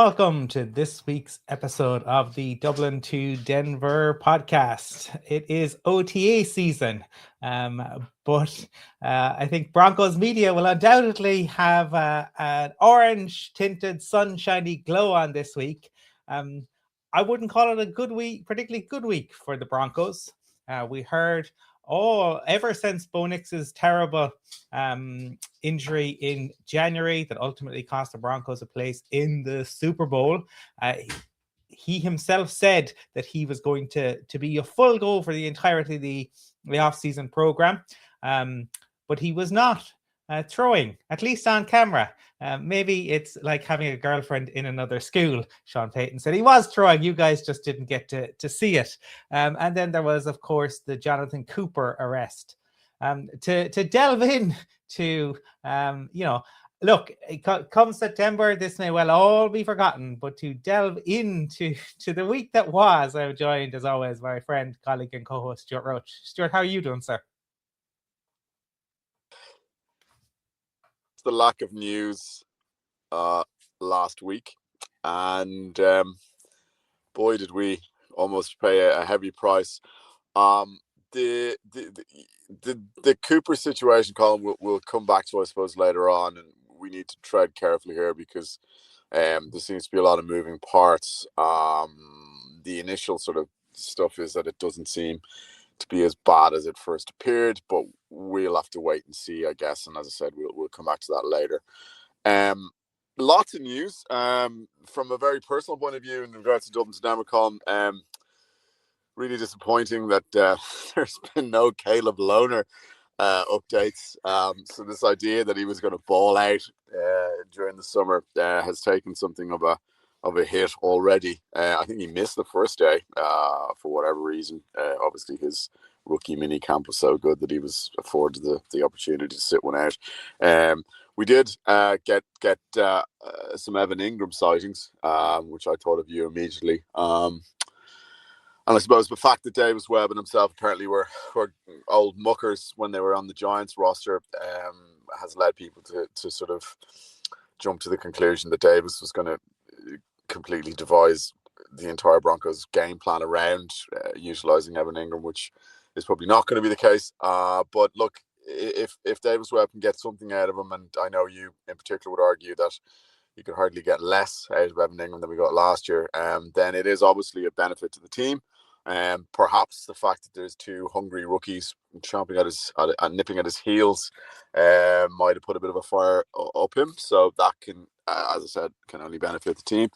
welcome to this week's episode of the Dublin to Denver podcast. It is OTA season, but I think Broncos media will undoubtedly have an orange-tinted, sunshiny glow on this week. I wouldn't call it a good week, particularly good week for the Broncos. We heard ever since Bo Nix's terrible injury in January that ultimately cost the Broncos a place in the Super Bowl. He himself said that he was going to be a full go for the entirety of the off-season program, but he was not throwing, at least on camera. Maybe it's like having a girlfriend in another school. Sean Payton said he was throwing. You guys just didn't get to see it. And then there was, of course, the Jonathon Cooper arrest. To delve in to, look, come September, this may well all be forgotten, but to delve into the week that was, I'm joined, as always, by my friend, colleague, and co-host, Stuart Roach. Stuart, how are you doing, sir? The lack of news last week, and boy, did we almost pay a heavy price. The Cooper situation, Colin, we'll come back to, I suppose, later on, and we need to tread carefully here because there seems to be a lot of moving parts. The initial sort of stuff is that it doesn't seem to be as bad as it first appeared, but we'll have to wait and see, I guess. And as I said, we'll come back to that later. Lots of news from a very personal point of view in regards to Dublin to Denver. Really disappointing that there's been no Caleb Loner updates. So this idea that he was going to ball out during the summer has taken something of a hit already. I think he missed the first day for whatever reason. Obviously, his rookie mini camp was so good that he was afforded the opportunity to sit one out. We did get some Evan Ingram sightings, which I thought of you immediately. And I suppose the fact that Davis Webb and himself apparently were old muckers when they were on the Giants roster has led people to sort of jump to the conclusion that Davis was going to completely devise the entire Broncos game plan around utilising Evan Ingram, which is probably not going to be the case. But look, if Davis Webb can get something out of him, and I know you in particular would argue that you could hardly get less out of Evan Ingram than we got last year, then it is obviously a benefit to the team. Perhaps the fact that there's two hungry rookies chomping at nipping at his heels might have put a bit of a fire up him. So that can, as I said, can only benefit the team.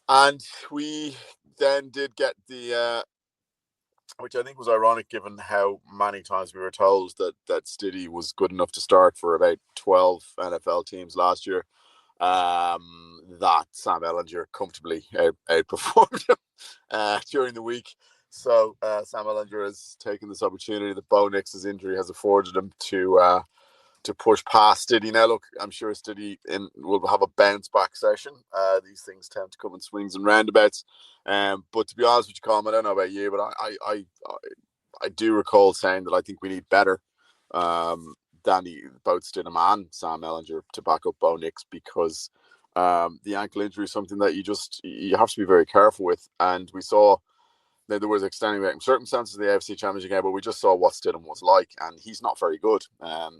And we then did get the, which I think was ironic given how many times we were told that Stiddy was good enough to start for about 12 NFL teams last year. That Sam Ehlinger comfortably outperformed him during the week. So Sam Ehlinger has taken this opportunity that Bo Nix's injury has afforded him to push past Stiddy. Now, look, I'm sure Stiddy will have a bounce back session. These things tend to come in swings and roundabouts. But to be honest with you, Colin, I don't know about you, but I do recall saying that I think we need better than both Stidham and Sam Ehlinger to back up Bo Nix, because the ankle injury is something that you have to be very careful with. And we saw that there was extenuating circumstances of the AFC Championship game, but we just saw what Stidham was like, and he's not very good.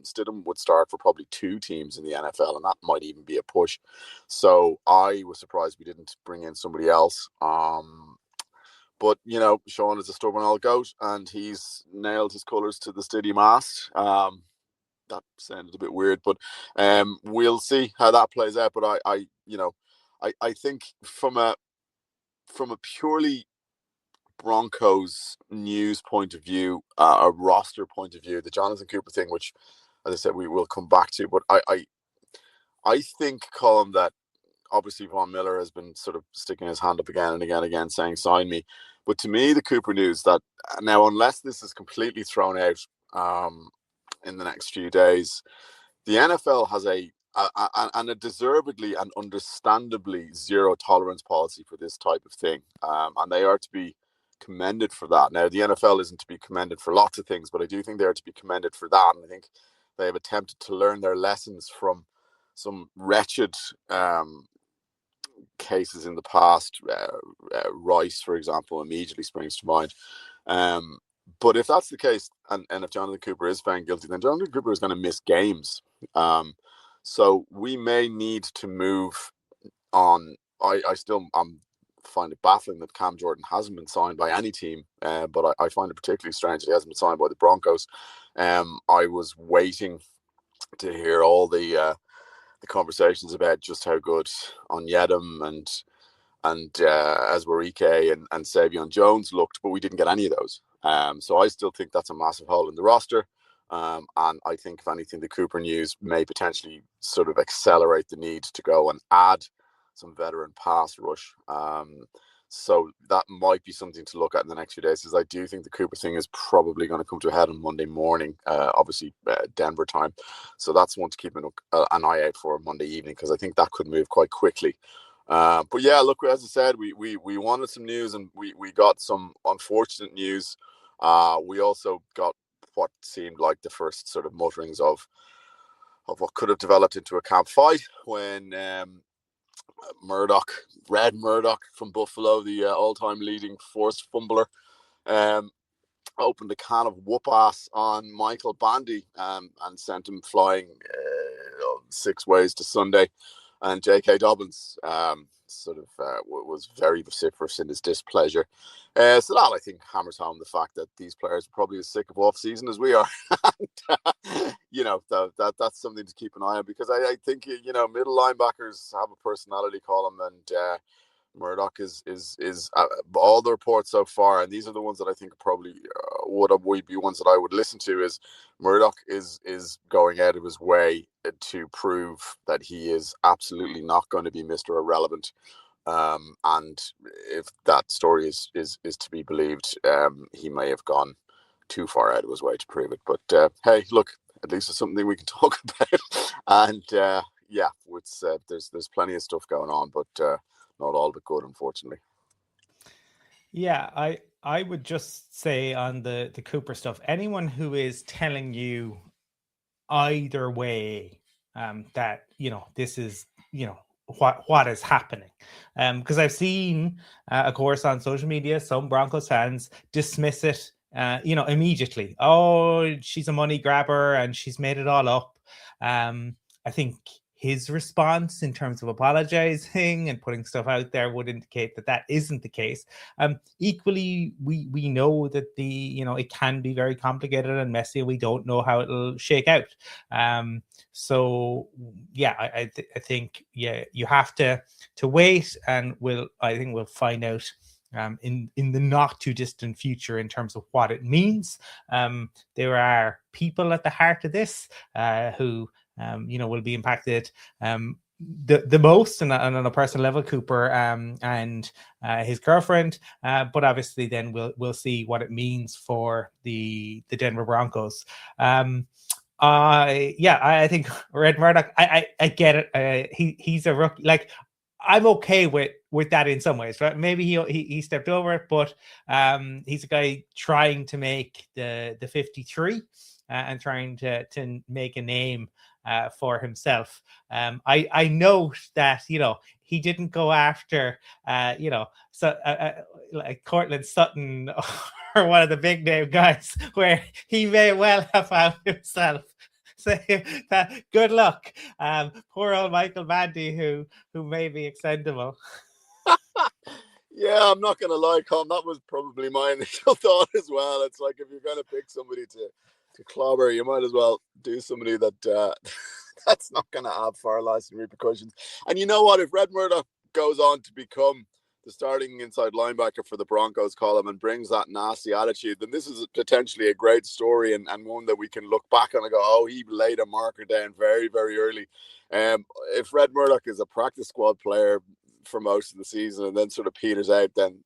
Stidham would start for probably two teams in the NFL, and that might even be a push. So I was surprised we didn't bring in somebody else. But, you know, Sean is a stubborn old goat, and he's nailed his colours to the Stiddy mast. That sounded a bit weird, but we'll see how that plays out. But I think from a purely Broncos news point of view, a roster point of view, the Jonathon Cooper thing, which, as I said, we will come back to. But I think, Colin, that obviously Von Miller has been sort of sticking his hand up again and again, saying sign me. But to me, the Cooper news that now, unless this is completely thrown out in the next few days, the NFL has a deservedly and understandably zero tolerance policy for this type of thing, and they are to be commended for that. Now, the NFL isn't to be commended for lots of things, but I do think they are to be commended for that. And I think they have attempted to learn their lessons from some wretched cases in the past. Rice, for example, immediately springs to mind. But if that's the case, and if Jonathon Cooper is found guilty, then Jonathon Cooper is going to miss games. So we may need to move on. I find it baffling that Cam Jordan hasn't been signed by any team, but I find it particularly strange that he hasn't been signed by the Broncos. I was waiting to hear all the conversations about just how good Onyedem and Aswarike and Savion Jones looked, but we didn't get any of those. So I still think that's a massive hole in the roster. And I think, if anything, the Cooper news may potentially sort of accelerate the need to go and add some veteran pass rush. So that might be something to look at in the next few days, because I do think the Cooper thing is probably going to come to a head on Monday morning, obviously Denver time. So that's one to keep an eye out for Monday evening, because I think that could move quite quickly. But yeah, look, as I said, we wanted some news, and we got some unfortunate news. We also got what seemed like the first sort of mutterings of what could have developed into a camp fight when Red Murdoch from Buffalo, the all-time leading forced fumbler, opened a can of whoop ass on Michael Bandy and sent him flying 6 ways to Sunday. And J.K. Dobbins was very vociferous in his displeasure. So that, I think, hammers home the fact that these players are probably as sick of off-season as we are. And, that's something to keep an eye on, because I think, middle linebackers have a personality, Colum, and Murdoch is all the reports so far, and these are the ones that I think probably would be ones that I would listen to, is Murdoch is going out of his way to prove that he is absolutely not going to be Mr. Irrelevant. And if that story is to be believed, he may have gone too far out of his way to prove it. But hey, look, at least it's something we can talk about. And there's plenty of stuff going on, but not all of it good, unfortunately. Yeah, I would just say on the Cooper stuff, anyone who is telling you either way that this is what is happening, because I've seen of course on social media some Broncos fans dismiss it immediately. Oh, she's a money grabber and she's made it all up. I think his response in terms of apologizing and putting stuff out there would indicate that isn't the case. Equally, we know that it can be very complicated and messy. We don't know how it'll shake out. So yeah, I think you have to wait, and we'll find out in the not too distant future in terms of what it means. There are people at the heart of this who will be impacted the most, and on a personal level, Cooper and his girlfriend, but obviously then we'll see what it means for the Denver Broncos. I think Red Murdoch, I get it. He's a rookie. Like, I'm okay with that in some ways, right? Maybe he stepped over it, but he's a guy trying to make the 53 and trying to make a name for himself. I note that he didn't go after like Cortland Sutton or one of the big name guys, where he may well have found himself. So good luck, poor old Michael Bandy, who may be extendable. Yeah, I'm not going to lie, Colm. That was probably my initial thought as well. It's like, if you're going to pick somebody to clobber, you might as well do somebody that that's not going to have far-lasting repercussions. And you know what? If Red Murdoch goes on to become the starting inside linebacker for the Broncos, Colum, and brings that nasty attitude, then this is potentially a great story and one that we can look back on and go, oh, he laid a marker down very, very early. If Red Murdoch is a practice squad player for most of the season and then sort of peters out, then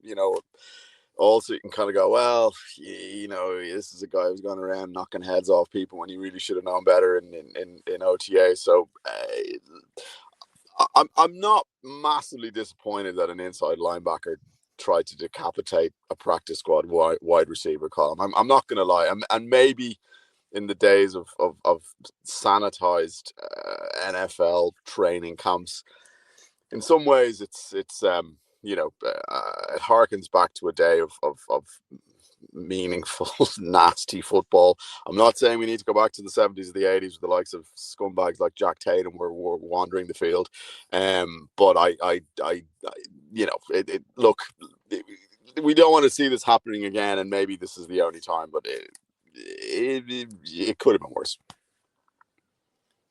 also you can kind of go, well, this is a guy who's gone around knocking heads off people when he really should have known better in OTA. So I'm not massively disappointed that an inside linebacker tried to decapitate a practice squad wide receiver, Colum. I'm not going to lie, and maybe in the days of sanitized NFL training camps, in some ways, it's it harkens back to a day of meaningful, nasty football. I'm not saying we need to go back to the 70s or the 80s with the likes of scumbags like Jack Tatum were wandering the field. But look, we don't want to see this happening again, and maybe this is the only time, but it could have been worse.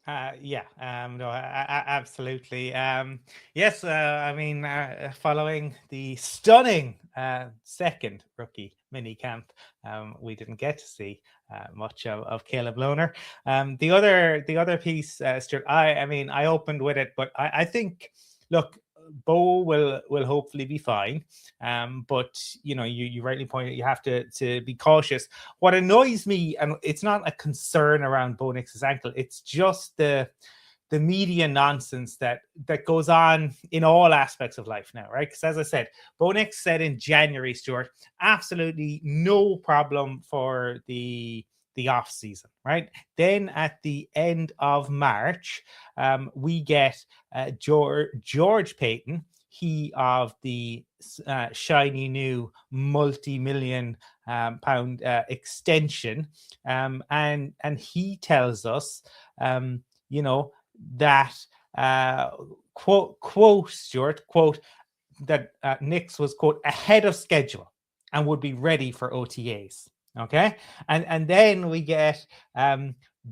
No, absolutely. Yes, I mean, following the stunning second rookie mini camp, we didn't get to see much of Caleb Lohner. The other piece, Stuart, I opened with it, but I think, look, Bo will hopefully be fine. But you rightly pointed, you have to be cautious. What annoys me, and it's not a concern around Bo Nix's ankle, it's just the media nonsense that goes on in all aspects of life now, right? Because as I said, Bo Nix said in January, Stuart, absolutely no problem for the off season, right? Then at the end of March, we get George Payton, he of the shiny new multi-million pound extension, and he tells us, that quote Stuart, quote, that Nix was, quote, ahead of schedule and would be ready for OTAs. Okay, and then we get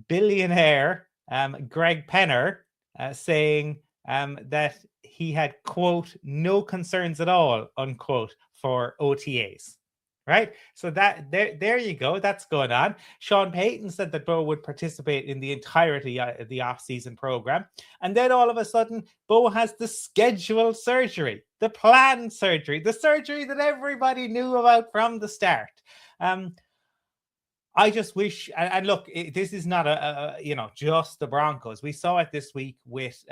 billionaire Greg Penner saying that he had, quote, no concerns at all, unquote, for OTAs. Right, so that there you go. That's going on. Sean Payton said that Bo would participate in the entirety of the off-season program, and then all of a sudden, Bo has the scheduled surgery, the planned surgery, the surgery that everybody knew about from the start. I just wish, and look, this is not just the Broncos. We saw it this week with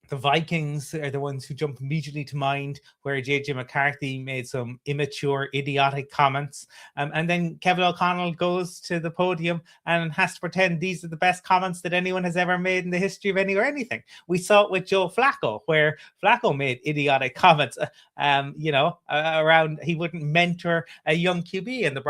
the Vikings are the ones who jump immediately to mind, where JJ McCarthy made some immature, idiotic comments. And then Kevin O'Connell goes to the podium and has to pretend these are the best comments that anyone has ever made in the history of any or anything. We saw it with Joe Flacco, where Flacco made idiotic comments, around he wouldn't mentor a young QB. And the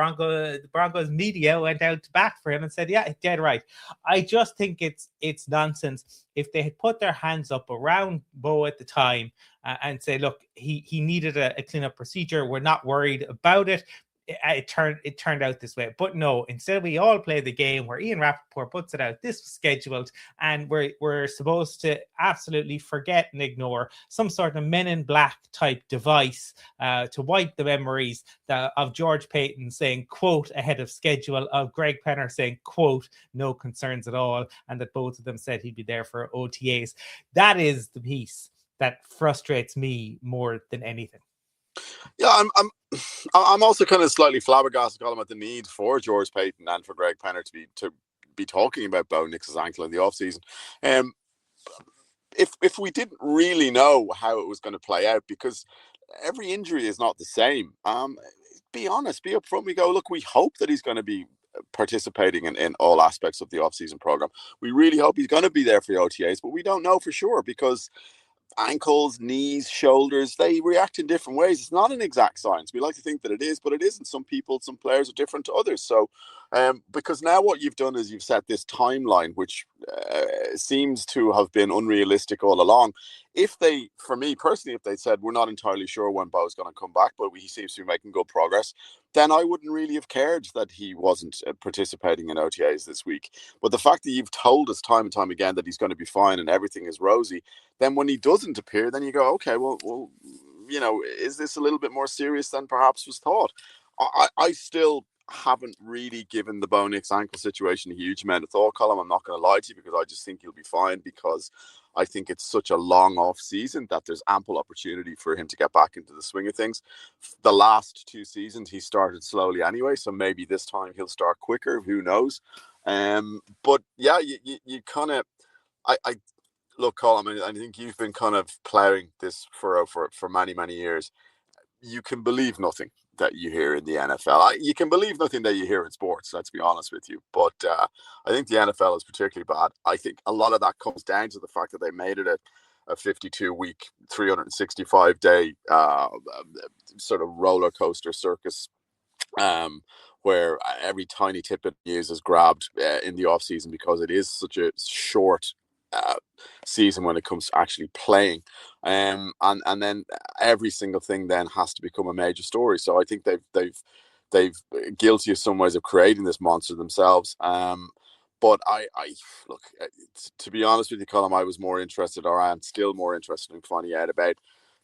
Broncos media went out to bat for him and said, yeah, dead right. I just think it's nonsense. If they had put their hands up around Bo at the time and say, look, he needed a cleanup procedure, we're not worried about it. It turned out this way. But no, instead we all play the game where Ian Rappaport puts it out. This was scheduled, and we're supposed to absolutely forget and ignore some sort of Men in Black type device to wipe the memories of George Payton saying, quote, ahead of schedule, of Greg Penner saying, quote, no concerns at all, and that both of them said he'd be there for OTAs. That is the piece that frustrates me more than anything. Yeah, I'm also kind of slightly flabbergasted, Colum, at the need for George Payton and for Greg Penner to be talking about Bo Nix's ankle in the offseason. If we didn't really know how it was going to play out, because every injury is not the same. Be honest, be upfront. We go, look, we hope that he's going to be participating in all aspects of the offseason program. We really hope he's going to be there for the OTAs, but we don't know for sure, because ankles, knees, shoulders, they react in different ways. It's not an exact science. We like to think that it is, but it isn't. Some players are different to others. So because now what you've done is you've set this timeline, which seems to have been unrealistic all along. For me personally, if they said we're not entirely sure when Bo's going to come back, but he seems to be making good progress, then I wouldn't really have cared that he wasn't participating in OTAs this week. But the fact that you've told us time and time again that he's going to be fine and everything is rosy, then when he doesn't appear, then you go, okay, well, is this a little bit more serious than perhaps was thought? I still haven't really given the Bo Nix ankle situation a huge amount of thought, Colum. I'm not going to lie to you, because I just think he'll be fine, because I think it's such a long off season that there's ample opportunity for him to get back into the swing of things. The last 2 seasons he started slowly anyway, so maybe this time he'll start quicker. Who knows? But yeah, you kind of, I look, Colum, I think you've been kind of ploughing this for many years. You can believe nothing that you hear in the NFL. You can believe nothing that you hear in sports, let's be honest with you. But I think the NFL is particularly bad. I think a lot of that comes down to the fact that they made it a 52-week, 365-day sort of roller coaster circus, where every tiny tidbit news is grabbed in the off season, because it is such a short season when it comes to actually playing, and then every single thing then has to become a major story. So I think they've guilty of some ways of creating this monster themselves. But I look, to be honest with you, Colum, I was more interested, or I am still more interested in finding out about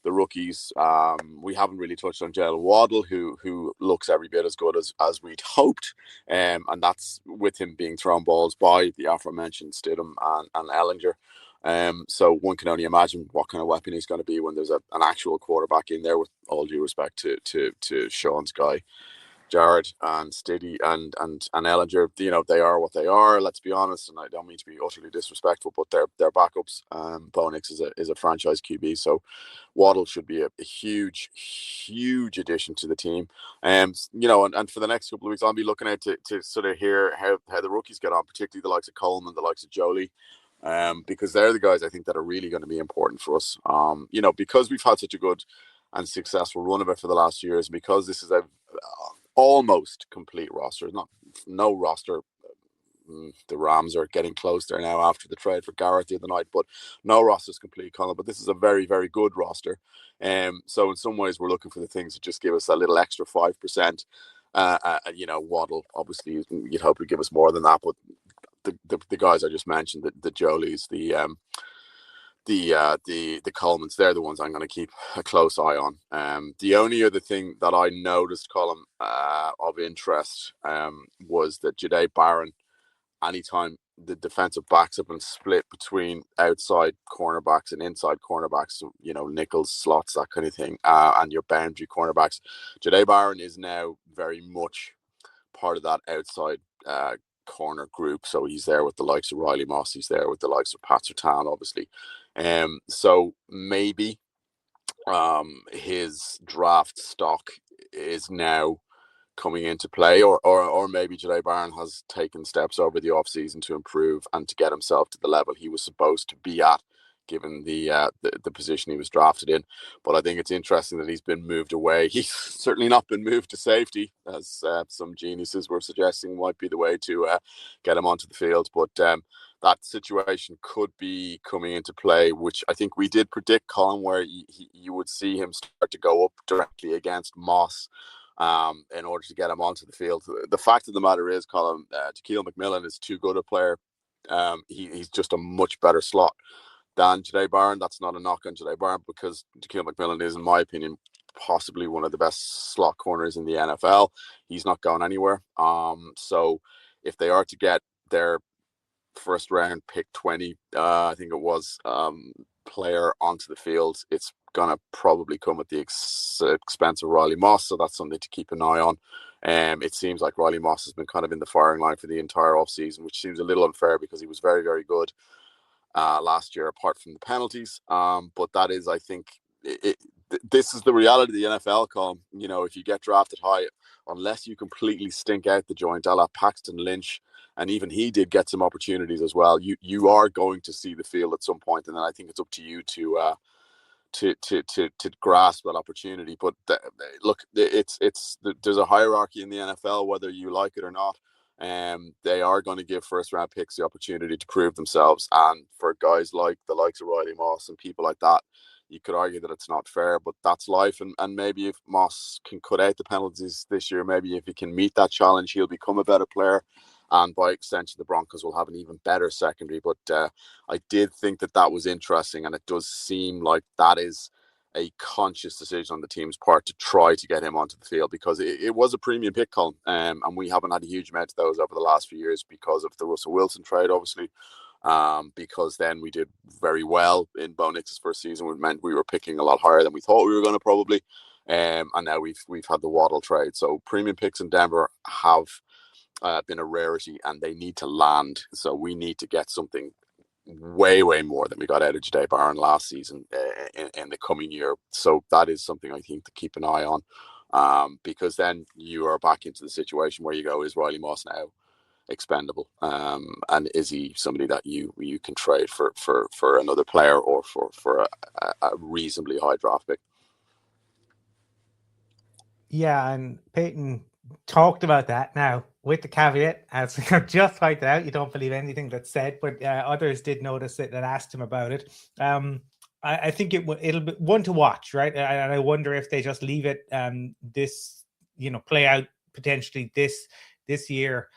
the rookies. We haven't really touched on Jalen Waddle, who looks every bit as good as we'd hoped, and that's with him being thrown balls by the aforementioned Stidham and Ellinger. So one can only imagine what kind of weapon he's going to be when there's an actual quarterback in there. With all due respect to Sean's guy, Jared and Stiddy and Ellinger, they are what they are. Let's be honest, and I don't mean to be utterly disrespectful, but they're backups. Bo Nix is a franchise QB, so Waddle should be a huge addition to the team. And for the next couple of weeks, I'll be looking out to sort of hear how the rookies get on, particularly the likes of Coleman, the likes of Jolie. Because they're the guys I think that are really going to be important for us. Because we've had such a good and successful run of it for the last years, because this is a almost complete roster. No roster. The Rams are getting close there now after the trade for Garrett the other night, but no roster is complete, Colin. But this is a very, very good roster. So in some ways, we're looking for the things that just give us a little extra 5%. Waddle, obviously, you'd hope would give us more than that, but the guys I just mentioned, the Jolies, the Colemans, they're the ones I'm going to keep a close eye on. The only other thing that I noticed, Colin, of interest, was that Jahdae Barron, anytime the defensive backs have been split between outside cornerbacks and inside cornerbacks, nickels, slots, that kind of thing, and your boundary cornerbacks, Jahdae Barron is now very much part of that outside corner group. So he's there with the likes of Riley Moss, he's there with the likes of Pat Surtain, obviously. So maybe his draft stock is now coming into play, or maybe Jahdae Barron has taken steps over the offseason to improve and to get himself to the level he was supposed to be at, given the position he was drafted in. But I think it's interesting that he's been moved away. He's certainly not been moved to safety, as some geniuses were suggesting might be the way to get him onto the field. But that situation could be coming into play, which I think we did predict, Colin, where you would see him start to go up directly against Moss in order to get him onto the field. The fact of the matter is, Colin, Shaquille McMillan is too good a player. He's just a much better slot than Jahdae Barron. That's not a knock on Jahdae Barron, because Shaquille McMillan is, in my opinion, possibly one of the best slot corners in the NFL. He's not going anywhere. So if they are to get their first round pick 20, I think it was, player onto the field, it's gonna probably come at the expense of Riley Moss, so that's something to keep an eye on. It seems like Riley Moss has been kind of in the firing line for the entire offseason, which seems a little unfair because he was very, very good last year, apart from the penalties. But that is, I think, this is the reality of the NFL, Colin. If you get drafted high, unless you completely stink out the joint, a la Paxton Lynch, and even he did get some opportunities as well, you are going to see the field at some point, and then I think it's up to you to grasp that opportunity. But look, there's a hierarchy in the NFL, whether you like it or not. They are going to give first round picks the opportunity to prove themselves, and for guys like the likes of Riley Moss and people like that, you could argue that it's not fair, but that's life. And maybe if Moss can cut out the penalties this year, maybe if he can meet that challenge, he'll become a better player, and by extension the Broncos will have an even better secondary. But I did think that was interesting, and it does seem like that is a conscious decision on the team's part to try to get him onto the field, because it was a premium pick, Colin, and we haven't had a huge amount of those over the last few years because of the Russell Wilson trade, obviously. Because then we did very well in Bo Nix's first season, which meant we were picking a lot higher than we thought we were going to probably. And now we've had the Waddle trade, so premium picks in Denver have been a rarity, and they need to land. So we need to get something way more than we got out of Jahdae Barron last season in the coming year. So that is something I think to keep an eye on, because then you are back into the situation where you go, is Riley Moss now expendable? And is he somebody that you can trade for another player or for a reasonably high draft pick? Yeah, and Peyton talked about that now with the caveat, as just pointed out, you don't believe anything that's said, but others did notice it and asked him about it. I think it'll be one to watch, right? And I wonder if they just leave it this, play out potentially this year,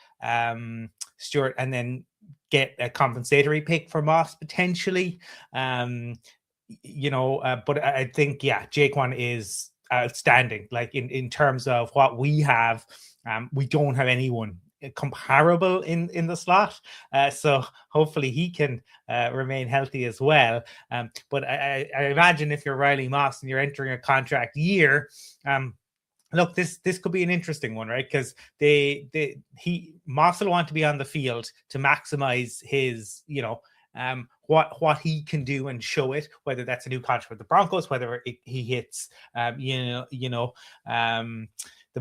Stewart, and then get a compensatory pick for Moss potentially. But I think, Jaquan is outstanding. Like in terms of what we have, we don't have anyone comparable in the slot. So hopefully he can remain healthy as well. But I imagine if you're Riley Moss and you're entering a contract year, look, this could be an interesting one, right? Because Moss will want to be on the field to maximize his, what he can do and show it, whether that's a new contract with the Broncos, whether he hits, the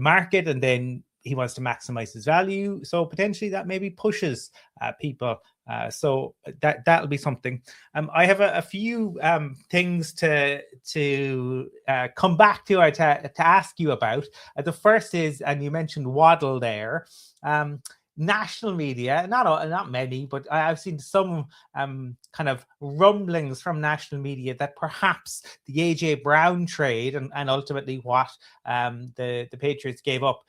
market, and then he wants to maximize his value. So potentially that maybe pushes people. So that'll be something. I have a few things to come back to ask you about. The first is, and you mentioned Waddle there. National media, not many, but I've seen some kind of rumblings from national media that perhaps the AJ Brown trade and ultimately what the Patriots gave up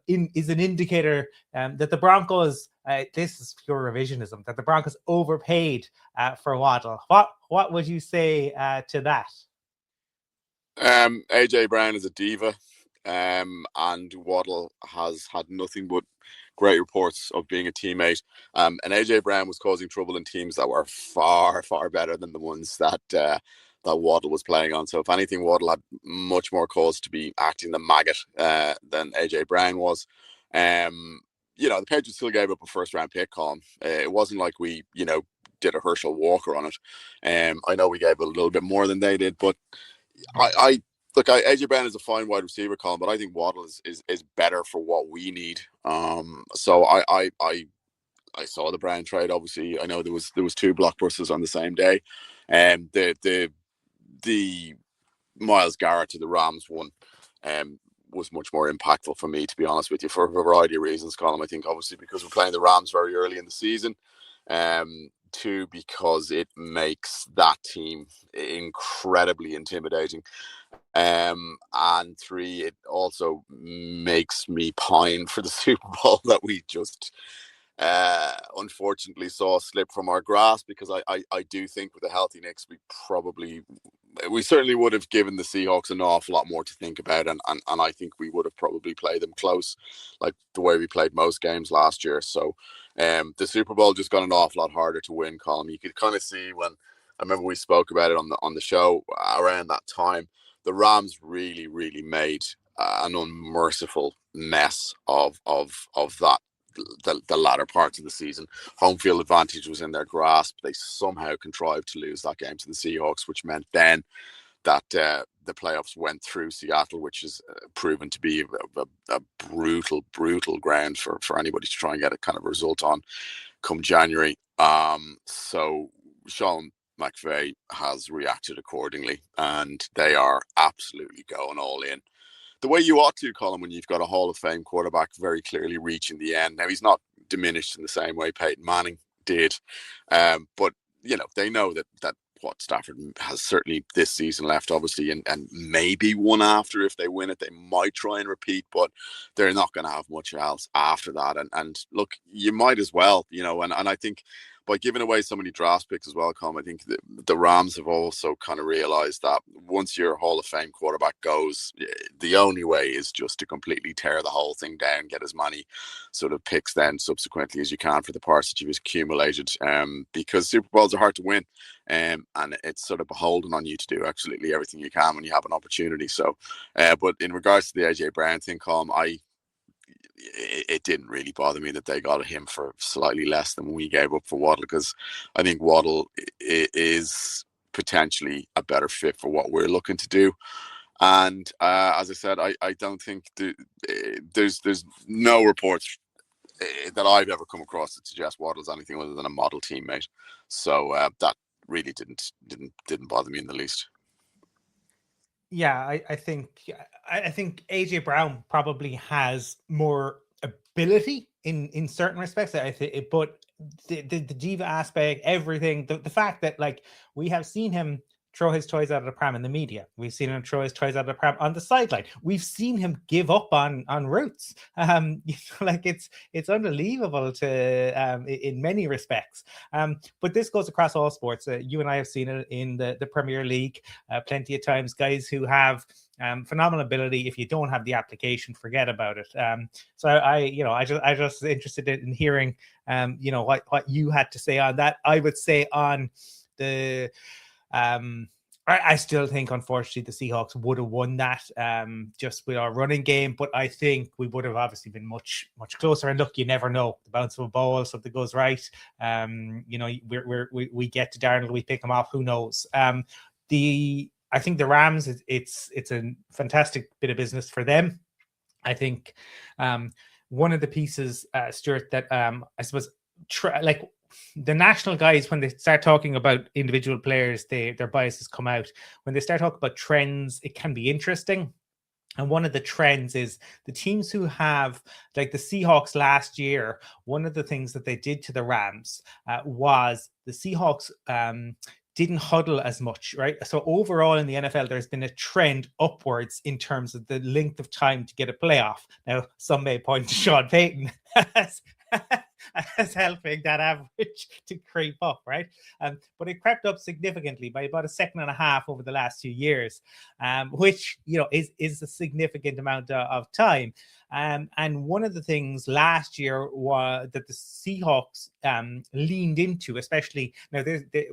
is an indicator that the Broncos, this is pure revisionism, that the Broncos overpaid for Waddle. What would you say to that? AJ Brown is a diva, and Waddle has had nothing but great reports of being a teammate. And AJ Brown was causing trouble in teams that were far, far better than the ones that Waddle was playing on. So if anything, Waddle had much more cause to be acting the maggot than AJ Brown was. The Patriots still gave up a first round pick, Colum. It wasn't like we, did a Herschel Walker on it. I know we gave a little bit more than they did, but Look, AJ Brown is a fine wide receiver, Colin, but I think Waddle is better for what we need. So I saw the Brown trade. Obviously, I know there was two blockbusters on the same day, and the Myles Garrett to the Rams one was much more impactful for me, to be honest with you, for a variety of reasons, Colin. I think obviously because we're playing the Rams very early in the season. Two, because it makes that team incredibly intimidating. And three, it also makes me pine for the Super Bowl that we just unfortunately saw slip from our grasp, because I do think with a healthy Knicks, we certainly would have given the Seahawks an awful lot more to think about, and I think we would have probably played them close, like the way we played most games last year. So the Super Bowl just got an awful lot harder to win, Colin. You could kind of see when, I remember we spoke about it on the show around that time, the Rams really, really made an unmerciful mess of that. The latter parts of the season. Home field advantage was in their grasp. They somehow contrived to lose that game to the Seahawks, which meant then that the playoffs went through Seattle, which is proven to be a brutal ground for anybody to try and get a kind of result on come January. So Sean McVay has reacted accordingly, and they are absolutely going all in. The way you ought to, Colin, when you've got a Hall of Fame quarterback very clearly reaching the end. Now, he's not diminished in the same way Peyton Manning did, but they know that what Stafford has certainly this season left, obviously, and maybe one after. If they win it, they might try and repeat, but they're not going to have much else after that. And look, you might as well, and I think by giving away so many draft picks as well, Colin, I think the Rams have also kind of realized that once your Hall of Fame quarterback goes, the only way is just to completely tear the whole thing down, get as many sort of picks then subsequently as you can for the parts that you've accumulated, because Super Bowls are hard to win, and it's sort of beholden on you to do absolutely everything you can when you have an opportunity. So, but in regards to the AJ Brown thing, Colin, it didn't really bother me that they got him for slightly less than we gave up for Waddle, because I think Waddle is potentially a better fit for what we're looking to do. And as I said, I don't think there's no reports that I've ever come across that suggests Waddle's anything other than a model teammate. So that really didn't bother me in the least. Yeah, I think AJ Brown probably has more ability in certain respects. I think, but the diva aspect, everything, the fact that like we have seen him throw his toys out of the pram in the media. We've seen him throw his toys out of the pram on the sideline. We've seen him give up on routes. Like it's unbelievable to in many respects. But this goes across all sports. You and I have seen it in the Premier League plenty of times. Guys who have phenomenal ability. If you don't have the application, forget about it. So I just interested in hearing what you had to say on that. I would say on the I still think, unfortunately, the Seahawks would have won that just with our running game. But I think we would have obviously been much closer. And look, you never know. The bounce of a ball, something goes right. We get to Darnold, we pick him off. Who knows? I think the Rams, it's a fantastic bit of business for them. I think one of the pieces, Stuart, that I suppose the national guys, when they start talking about individual players, their biases come out. When they start talking about trends, it can be interesting. And one of the trends is the teams who have, like the Seahawks last year, one of the things that they did to the Rams was the Seahawks didn't huddle as much, right? So overall in the NFL, there's been a trend upwards in terms of the length of time to get a playoff. Now, some may point to Sean Payton as helping that average to creep up, right? But it crept up significantly by about a second and a half over the last 2 years, which is a significant amount of time. And one of the things last year was that the Seahawks leaned into, especially now.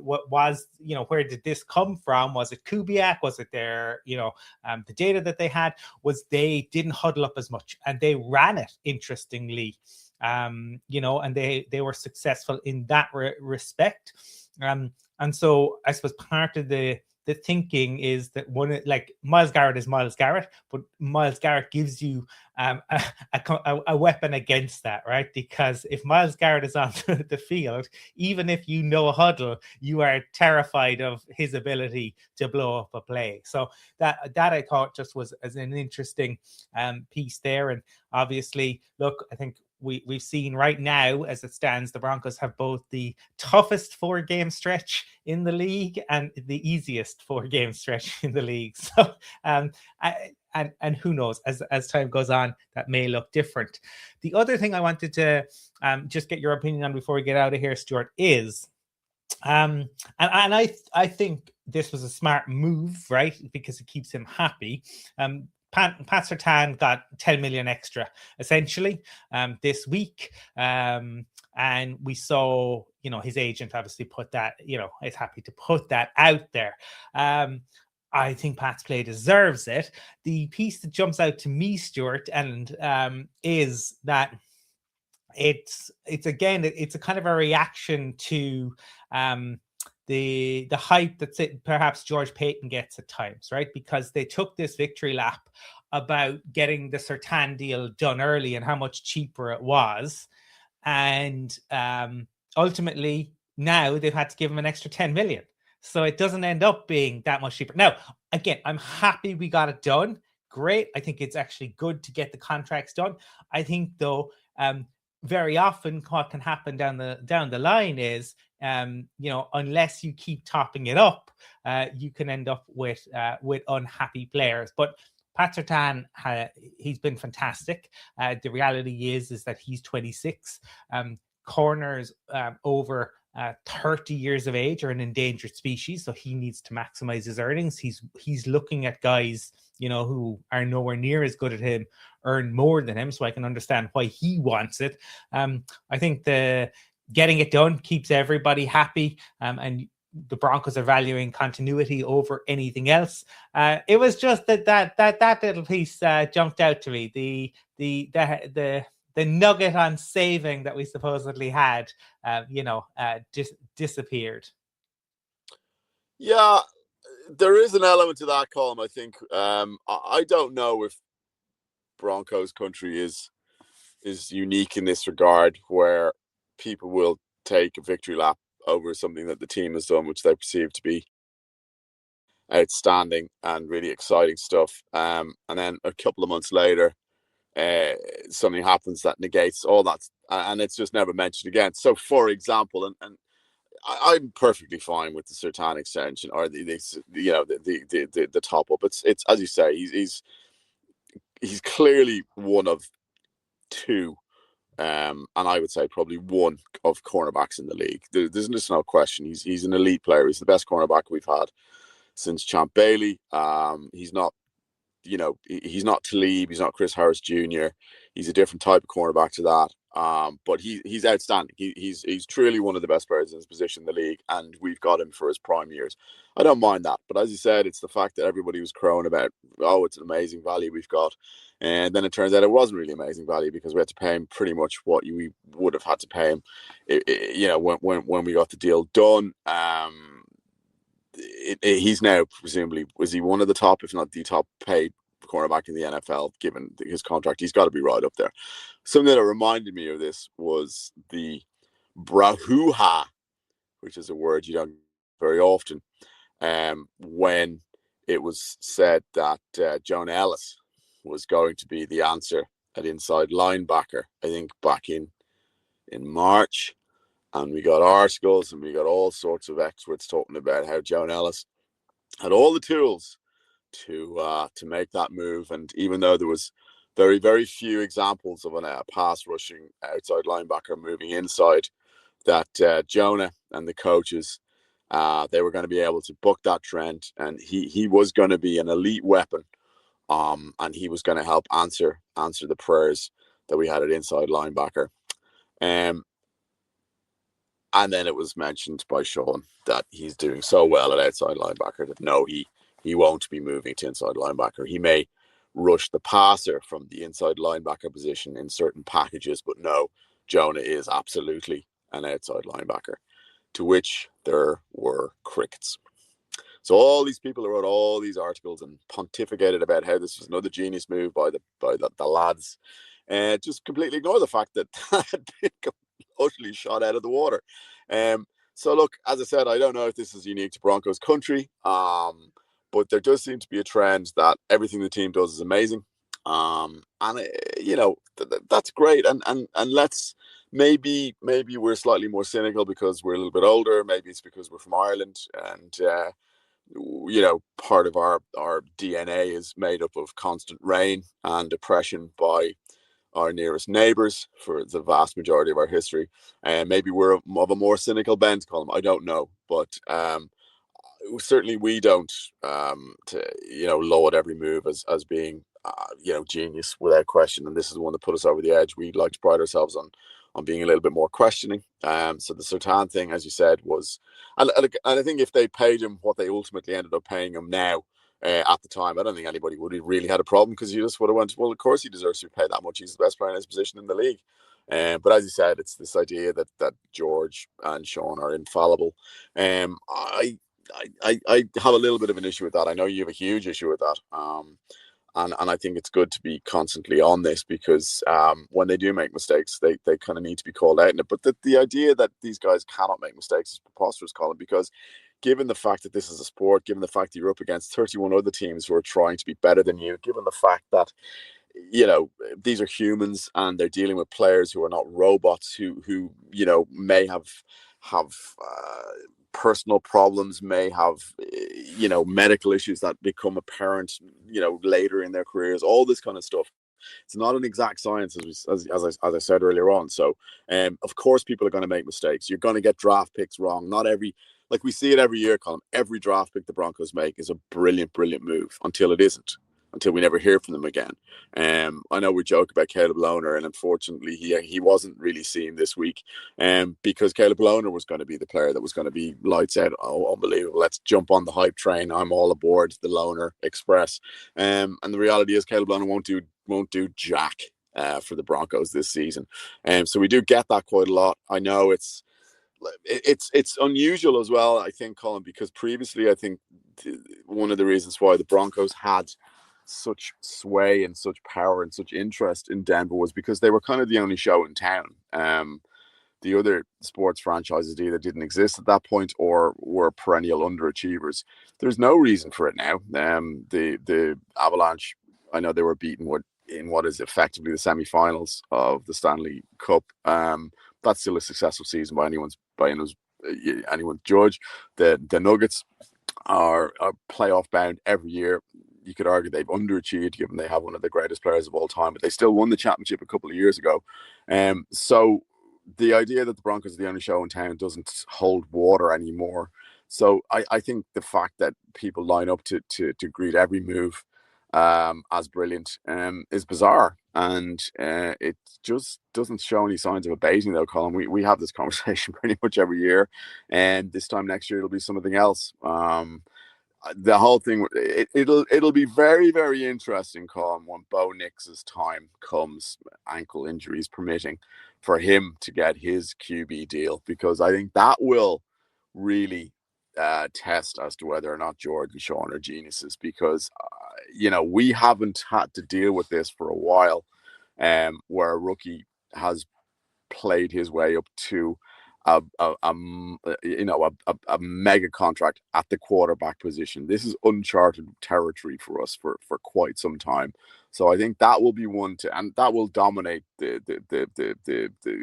What was where did this come from? Was it Kubiak? Was it their the data that they had? Was they didn't huddle up as much and they ran it interestingly. And they were successful in that respect. And so I suppose part of the thinking is that Myles Garrett is Myles Garrett, but Myles Garrett gives you a weapon against that, right? Because if Myles Garrett is on the field, even if you know a huddle, you are terrified of his ability to blow up a play. So that I thought just was as an interesting piece there. And obviously, look, I think we've seen right now, as it stands, the Broncos have both the toughest 4-game stretch in the league and the easiest 4-game stretch in the league. So, and who knows, as time goes on, that may look different. The other thing I wanted to just get your opinion on before we get out of here, Stuart, is, and I think this was a smart move, right? Because it keeps him happy. Pat Surtain got 10 million extra essentially this week. And we saw, his agent obviously put that, is happy to put that out there. I think Pat's play deserves it. The piece that jumps out to me, Stuart, and is that it's a kind of a reaction to the hype that perhaps George Payton gets at times, right? Because they took this victory lap about getting the Surtain deal done early and how much cheaper it was. And ultimately, now they've had to give him an extra 10 million. So it doesn't end up being that much cheaper. Now, again, I'm happy we got it done. Great. I think it's actually good to get the contracts done. I think, though, very often what can happen down the line is, unless you keep topping it up, you can end up with unhappy players. But Pat Surtain, he's been fantastic. The reality is that he's 26. Corners over 30 years of age are an endangered species, so he needs to maximize his earnings. He's looking at guys, who are nowhere near as good as him, earn more than him, so I can understand why he wants it. I think the getting it done keeps everybody happy, and the Broncos are valuing continuity over anything else. It was just that little piece jumped out to me. The nugget on saving that we supposedly had, disappeared. Yeah, there is an element to that, Colum. I think I don't know if Broncos Country is is unique in this regard, where people will take a victory lap over something that the team has done, which they perceive to be outstanding and really exciting stuff. And then a couple of months later, something happens that negates all that, and it's just never mentioned again. So, for example, and I'm perfectly fine with the Sertan extension or the top up. It's as you say, he's clearly one of two, and I would say probably one of cornerbacks in the league. There's just no question. He's an elite player. He's the best cornerback we've had since Champ Bailey. He's not he's not Talib, he's not Chris Harris Jr. He's a different type of cornerback to that. But he's outstanding. He's truly one of the best players in his position in the league, and we've got him for his prime years. I don't mind that, but as you said, it's the fact that everybody was crowing about, oh, it's an amazing value we've got, and then it turns out it wasn't really amazing value because we had to pay him pretty much what we would have had to pay him, when we got the deal done. He's now presumably, was he one of the top, if not the top paid cornerback in the NFL, given his contract? He's got to be right up there. Something that reminded me of this was the brahuha, which is a word you don't very often, when it was said that Jonah Ellis was going to be the answer at inside linebacker, I think back in March. And we got articles and we got all sorts of experts talking about how Joan Ellis had all the tools to make that move. And even though there was very, very few examples of a pass rushing outside linebacker moving inside, that Jonah and the coaches, they were going to be able to buck that trend. And he was going to be an elite weapon. And he was going to help answer the prayers that we had at inside linebacker. And then it was mentioned by Sean that he's doing so well at outside linebacker that no, he won't be moving to inside linebacker. He may rush the passer from the inside linebacker position in certain packages, but no, Jonah is absolutely an outside linebacker, to which there were crickets. So all these people who wrote all these articles and pontificated about how this was another genius move by the lads, just completely ignore the fact that had been utterly shot out of the water. So look, as I said, I don't know if this is unique to Broncos country, but there does seem to be a trend that everything the team does is amazing, and that's great. And let's maybe we're slightly more cynical because we're a little bit older. Maybe it's because we're from Ireland, and part of our DNA is made up of constant rain and oppression by our nearest neighbours for the vast majority of our history. And maybe we're of a more cynical bent, Colum. I don't know, but certainly we don't laud every move as being genius without question. And this is the one that put us over the edge. We like to pride ourselves on being a little bit more questioning. So the Sertan thing, as you said, was, and I think if they paid him what they ultimately ended up paying him now, at the time, I don't think anybody would have really had a problem, because you just would have went, well, of course he deserves to be paid that much. He's the best player in his position in the league. But as you said, it's this idea that George and Sean are infallible. I have a little bit of an issue with that. I know you have a huge issue with that. And I think it's good to be constantly on this, because when they do make mistakes, they kind of need to be called out in it. But the idea that these guys cannot make mistakes is preposterous, Colin, because given the fact that this is a sport, given the fact that you're up against 31 other teams who are trying to be better than you, given the fact that, these are humans and they're dealing with players who are not robots, who may have personal problems, may have, medical issues that become apparent, later in their careers, all this kind of stuff. It's not an exact science, as I said earlier on. So, of course, people are going to make mistakes. You're going to get draft picks wrong. Like we see it every year, Colin. Every draft pick the Broncos make is a brilliant, brilliant move until it isn't, until we never hear from them again. I know we joke about Caleb Lohner, and unfortunately he wasn't really seen this week, because Caleb Lohner was going to be the player that was going to be lights out. Oh, unbelievable. Let's jump on the hype train. I'm all aboard the Lohner Express. And the reality is Caleb Lohner won't do jack for the Broncos this season. So we do get that quite a lot. I know it's unusual as well, I think, Colin, because previously I think one of the reasons why the Broncos had such sway and such power and such interest in Denver was because they were kind of the only show in town. The other sports franchises either didn't exist at that point or were perennial underachievers. There's no reason for it now. The Avalanche, I know they were beaten in what is effectively the semifinals of the Stanley Cup. That's still a successful season by anyone's judge. The Nuggets are playoff bound every year. You could argue they've underachieved given they have one of the greatest players of all time, but they still won the championship a couple of years ago. So the idea that the Broncos are the only show in town doesn't hold water anymore. So I think the fact that people line up to greet every move as brilliant is bizarre, and it just doesn't show any signs of abating though, Colin. We have this conversation pretty much every year, and this time next year it'll be something else. The whole thing, it'll be very, very interesting, Colin, when Bo Nix's time comes, ankle injuries permitting, for him to get his QB deal, because I think that will really test as to whether or not George and Sean are geniuses, because we haven't had to deal with this for a while, where a rookie has played his way up to a mega contract at the quarterback position. This is uncharted territory for us for quite some time. So I think that will be one and that will dominate the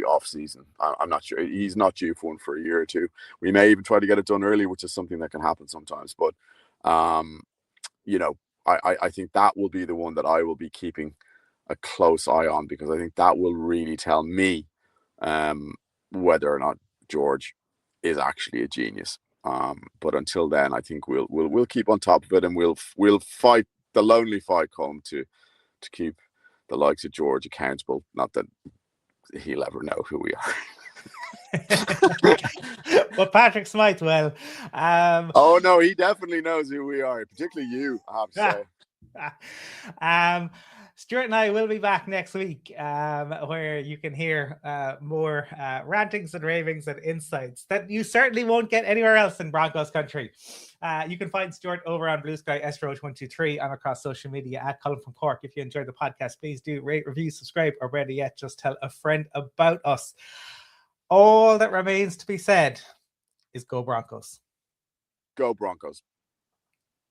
off season. I'm not sure. He's not due for one for a year or two. We may even try to get it done early, which is something that can happen sometimes. But I think that will be the one that I will be keeping a close eye on, because I think that will really tell me whether or not George is actually a genius. But until then, I think we'll keep on top of it, and we'll fight the lonely fight, Colm, to keep the likes of George accountable. Not that he'll ever know who we are. But Patrick Smythe, well, oh no, he definitely knows who we are, particularly you, I have to say. Stuart and I will be back next week, where you can hear more rantings and ravings and insights that you certainly won't get anywhere else in Broncos country. You can find Stuart over on Blue Sky SRO123 and across social media at Colum from Cork. If you enjoyed the podcast, please do rate, review, subscribe, or better yet, just tell a friend about us. All that remains to be said is go Broncos. Go Broncos.